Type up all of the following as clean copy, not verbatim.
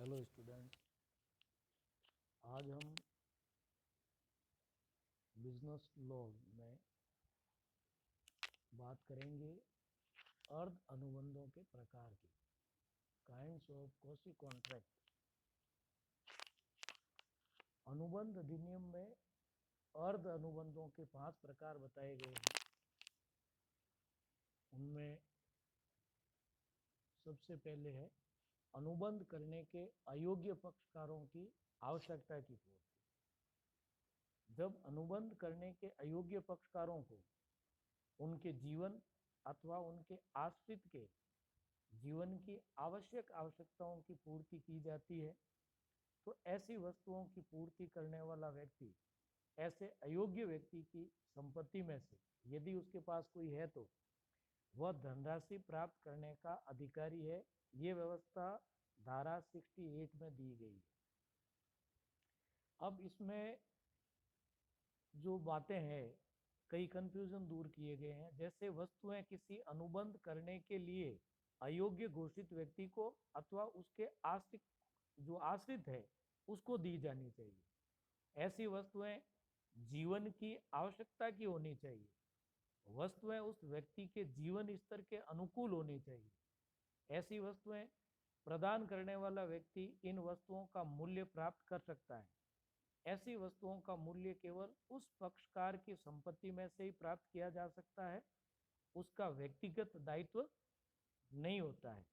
Hello student, आज हम business law में बात करेंगे अर्ध अनुबंधों के प्रकार की, काइंड्स ऑफ क्वासी कॉन्ट्रैक्ट। अनुबंध अधिनियम में अर्ध अनुबंधों के 5 प्रकार बताए गए हैं। उनमें सबसे पहले है अनुबंध करने के अयोग्य पक्षकारों की आवश्यकता की पूर्ति। जब अनुबंध करने के अयोग्य पक्षकारों को उनके जीवन अथवा उनके आश्रित के जीवन की आवश्यकताओं की पूर्ति की जाती है, तो ऐसी वस्तुओं की पूर्ति करने वाला व्यक्ति ऐसे अयोग्य व्यक्ति की संपत्ति में से यदि उसके पास कोई है तो वह धनराशि प्राप्त करने का अधिकारी है। ये व्यवस्था धारा 68 में दी गई है। अब इसमें जो बातें हैं, कई कंफ्यूजन दूर किए गए हैं। जैसे वस्तुएं किसी अनुबंध करने के लिए अयोग्य घोषित व्यक्ति को अथवा उसके आश्रित जो आश्रित है उसको दी जानी चाहिए। ऐसी वस्तुएं जीवन की आवश्यकता की होनी चाहिए। वस्तुएं उस व्यक्ति के जीवन स्तर के अनुकूल होनी चाहिए। ऐसी वस्तुएं प्रदान करने वाला व्यक्ति इन वस्तुओं का मूल्य प्राप्त कर सकता है। ऐसी वस्तुओं का मूल्य केवल उस पक्षकार की संपत्ति में से ही प्राप्त किया जा सकता है, उसका व्यक्तिगत दायित्व नहीं होता है।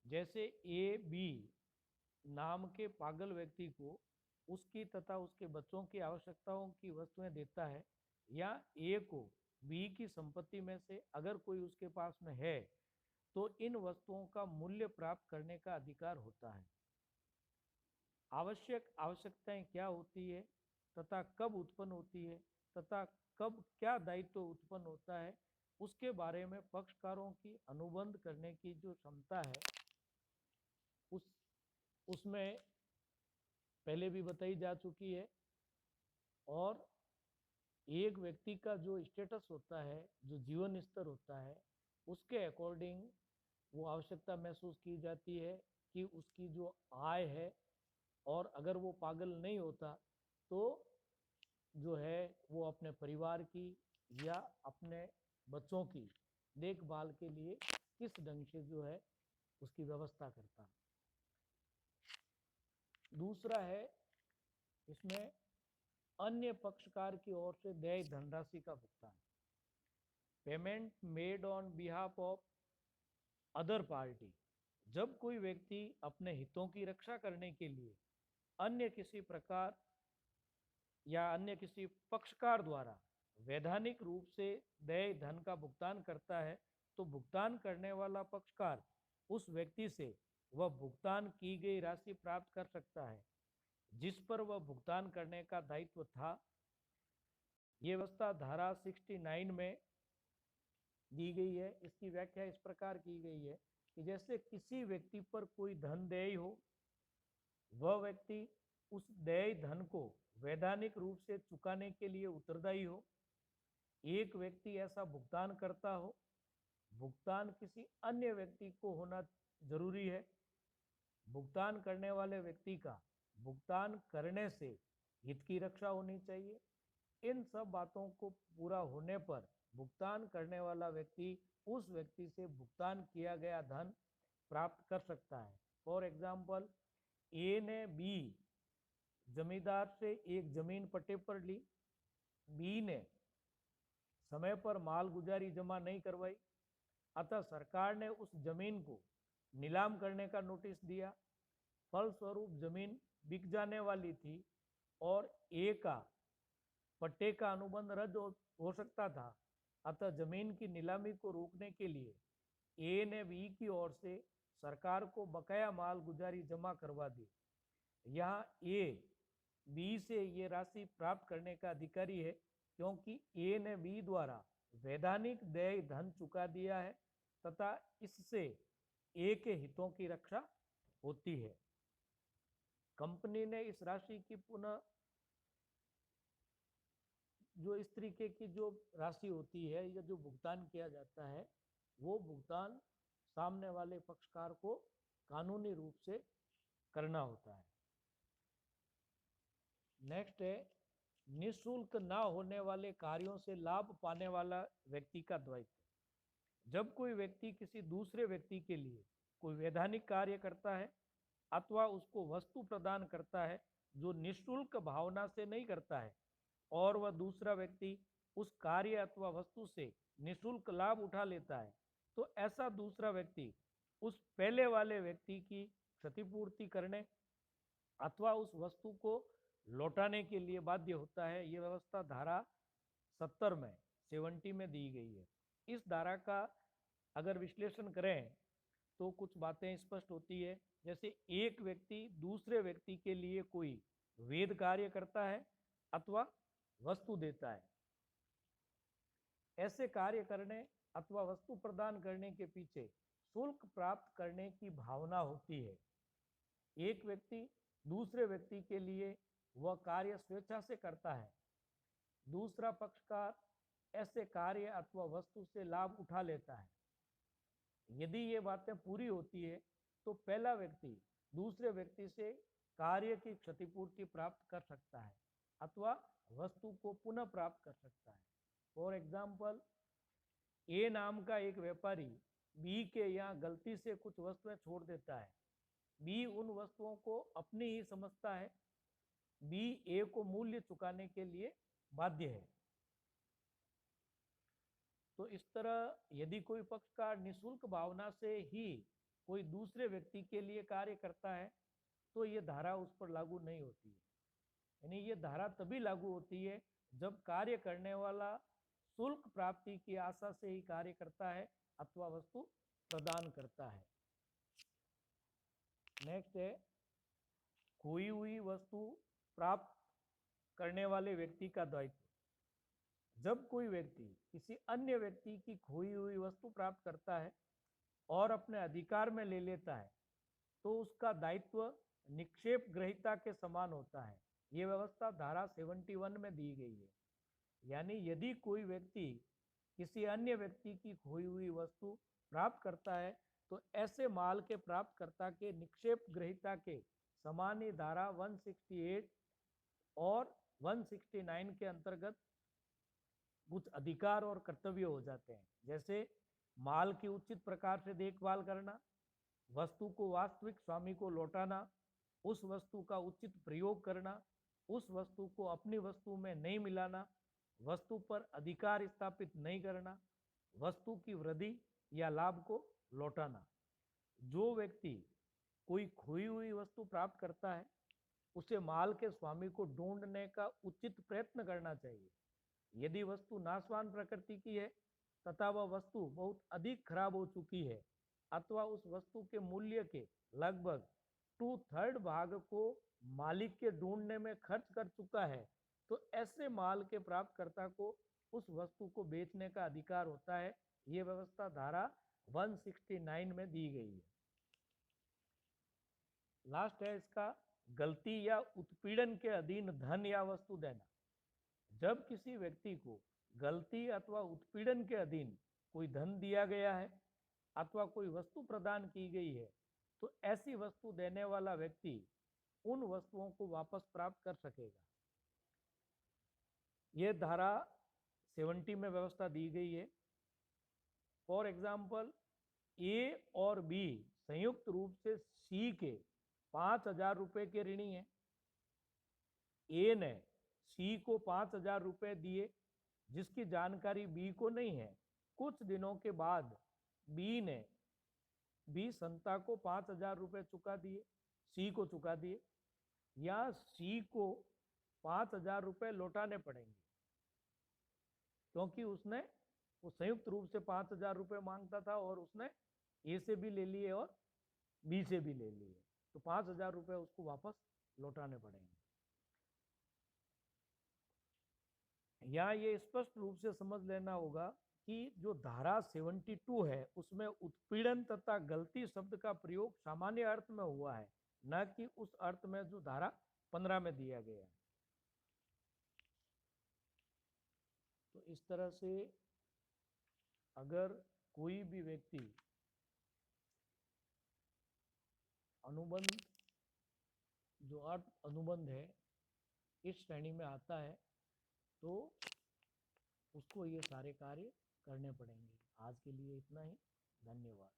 जैसे ए बी नाम के पागल व्यक्ति को उसकी तथा उसके बच्चों की आवश्यकताओं की वस्तुएं देता है, या ए को बी की संपत्ति में से अगर कोई उसके पास में है तो इन वस्तुओं का मूल्य प्राप्त करने का अधिकार होता है। आवश्यकताएं क्या होती है तथा कब उत्पन्न होती है तथा कब क्या दायित्व उत्पन्न होता है, उसके बारे में पक्षकारों की अनुबंध करने की जो क्षमता है उसमें पहले भी बताई जा चुकी है। और एक व्यक्ति का जो स्टेटस होता है, जो जीवन स्तर होता है, उसके अकॉर्डिंग वो आवश्यकता महसूस की जाती है कि उसकी जो आय है, और अगर वो पागल नहीं होता तो जो है वो अपने परिवार की या अपने बच्चों की देखभाल के लिए किस ढंग से जो है उसकी व्यवस्था करता। दूसरा है इसमें अन्य पक्षकार की ओर से देय धनराशि का भुगतान, payment made on behalf of other party. जब कोई व्यक्ति अपने हितों की रक्षा करने के लिए अन्य किसी प्रकार या अन्य किसी पक्षकार द्वारा वैधानिक रूप से देय धन का भुगतान करता है, तो भुगतान करने वाला पक्षकार उस व्यक्ति से वह भुगतान की गई राशि प्राप्त कर सकता है जिस पर वह भुगतान करने का दायित्व था। ये व्यवस्था धारा 69 में दी गई है। इसकी व्याख्या इस प्रकार की गई है कि जैसे किसी व्यक्ति पर कोई धन देय हो, वह व्यक्ति उस देय धन को वैधानिक रूप से चुकाने के लिए उत्तरदायी हो। एक व्यक्ति ऐसा भुगतान करता हो, भुगतान किसी अन्य व्यक्ति को होना जरूरी है। भुगतान करने वाले व्यक्ति का भुगतान करने से हित की रक्षा होनी चाहिए। इन सब बातों को पूरा होने पर भुगतान करने वाला व्यक्ति उस व्यक्ति से भुगतान किया गया धन प्राप्त कर सकता है। फॉर एग्जाम्पल, ए ने बी जमींदार से एक जमीन पट्टे पर ली, बी ने समय पर माल गुजारी जमा नहीं करवाई, अतः सरकार ने उस जमीन को नीलाम करने का नोटिस दिया। फलस्वरूप जमीन बिक जाने वाली थी और ए का पट्टे का अनुबंध रद्द हो सकता था। अतः जमीन की नीलामी को रोकने के लिए ए ने बी की ओर से सरकार को बकाया माल गुजारी जमा करवा दी। यहाँ ए बी से ये राशि प्राप्त करने का अधिकारी है क्योंकि ए ने बी द्वारा वैधानिक देय धन चुका दिया है तथा इससे ए के हितों की रक्षा होती है। कंपनी ने इस राशि की पुनः जो इस तरीके की जो राशि होती है या जो भुगतान किया जाता है, वो भुगतान सामने वाले पक्षकार को कानूनी रूप से करना होता है। नेक्स्ट है निःशुल्क ना होने वाले कार्यों से लाभ पाने वाला व्यक्ति का दायित्व। जब कोई व्यक्ति किसी दूसरे व्यक्ति के लिए कोई वैधानिक कार्य करता है अथवा उसको वस्तु प्रदान करता है जो निःशुल्क भावना से नहीं करता है और वह दूसरा व्यक्ति उस कार्य अथवा वस्तु से निःशुल्क लाभ उठा लेता है, तो ऐसा दूसरा व्यक्ति उस पहले वाले व्यक्ति की क्षतिपूर्ति करने अथवा उस वस्तु को लौटाने के लिए बाध्य होता है। ये व्यवस्था धारा 70 में दी गई है। इस धारा का अगर विश्लेषण करें तो कुछ बातें स्पष्ट होती है। जैसे एक व्यक्ति दूसरे व्यक्ति के लिए कोई वेद कार्य करता है अथवा वस्तु देता है। ऐसे कार्य करने अथवा वस्तु प्रदान करने के पीछे शुल्क प्राप्त करने की भावना होती है। एक व्यक्ति दूसरे व्यक्ति के लिए वह कार्य स्वेच्छा से करता है, दूसरा पक्षकार ऐसे कार्य अथवा वस्तु से लाभ उठा लेता है। यदि ये बातें पूरी होती है तो पहला व्यक्ति दूसरे व्यक्ति से कार्य की क्षतिपूर्ति प्राप्त कर सकता है अथवा वस्तु को पुनः प्राप्त कर सकता है। फॉर एग्जाम्पल, ए नाम का एक व्यापारी बी के यहाँ गलती से कुछ वस्तुएं छोड़ देता है। बी उन वस्तुओं को अपनी ही समझता है। बी ए को मूल्य चुकाने के लिए बाध्य है। तो इस तरह यदि कोई पक्षकार निःशुल्क भावना से ही कोई दूसरे व्यक्ति के लिए कार्य करता है तो ये धारा उस पर लागू नहीं होती है। यानी ये धारा तभी लागू होती है जब कार्य करने वाला शुल्क प्राप्ति की आशा से ही कार्य करता है अथवा वस्तु प्रदान करता है। नेक्स्ट है खोई हुई वस्तु प्राप्त करने वाले व्यक्ति का दायित्व। जब कोई व्यक्ति किसी अन्य व्यक्ति की खोई हुई वस्तु प्राप्त करता है और अपने अधिकार में ले लेता है तो उसका दायित्व निक्षेप ग्रहीता के समान होता है। ये व्यवस्था धारा 71 में दी गई है। यानी यदि कोई व्यक्ति किसी अन्य व्यक्ति की खोई हुई वस्तु प्राप्त करता है तो ऐसे माल के प्राप्तकर्ता के निक्षेप ग्रहीता के समान ही धारा 168 और 169 के अंतर्गत कुछ अधिकार और कर्तव्य हो जाते हैं। जैसे माल की उचित प्रकार से देखभाल करना, वस्तु को वास्तविक स्वामी को लौटाना, उस वस्तु का उचित प्रयोग करना, उस वस्तु को अपनी वस्तु में नहीं मिलाना, वस्तु पर अधिकार स्थापित नहीं करना, वस्तु की वृद्धि या लाभ को लौटाना। जो व्यक्ति कोई खोई हुई वस्तु प्राप्त करता है उसे माल के स्वामी को ढूंढने का उचित प्रयत्न करना चाहिए। यदि वस्तु नाशवान प्रकृति की है तथा वह वस्तु बहुत अधिक खराब हो चुकी है अथवा उस वस्तु के मूल्य के लगभग 2/3 भाग को मालिक के ढूंढने में खर्च कर चुका है तो ऐसे माल के प्राप्तकर्ता को उस वस्तु को बेचने का अधिकार होता है। ये व्यवस्था धारा 169 में दी गई है। लास्ट है इसका गलती या उत्पीड़न के अधीन धन या वस्तु देना। जब किसी व्यक्ति को गलती अथवा उत्पीड़न के अधीन कोई धन दिया गया है अथवा कोई वस्तु प्रदान की गई है तो ऐसी वस्तु देने वाला व्यक्ति उन वस्तुओं को वापस प्राप्त कर सकेगा। यह धारा 70 में व्यवस्था दी गई है। फॉर एग्जाम्पल, ए और बी संयुक्त रूप से सी के 5,000 रुपए के ऋणी हैं। ए ने सी को 5,000 रुपए दिए जिसकी जानकारी बी को नहीं है। कुछ दिनों के बाद बी ने बी संता को 5,000 रुपए चुका दिए, सी को चुका दिए, या सी को 5,000 रुपए लौटाने पड़ेंगे क्योंकि उसने वो संयुक्त रूप से 5,000 रुपए मांगता था और उसने ए से भी ले लिए और बी से भी ले लिए, तो 5,000 रुपए उसको वापस लौटाने पड़ेंगे। यहाँ ये स्पष्ट रूप से समझ लेना होगा कि जो धारा 72 है उसमें उत्पीड़न तथा गलती शब्द का प्रयोग सामान्य अर्थ में हुआ है, न कि उस अर्थ में जो धारा 15 में दिया गया है। तो इस तरह से अगर कोई भी व्यक्ति अनुबंध जो अर्थ अनुबंध है इस श्रेणी में आता है तो उसको ये सारे कार्य करने पड़ेंगे। आज के लिए इतना ही, धन्यवाद।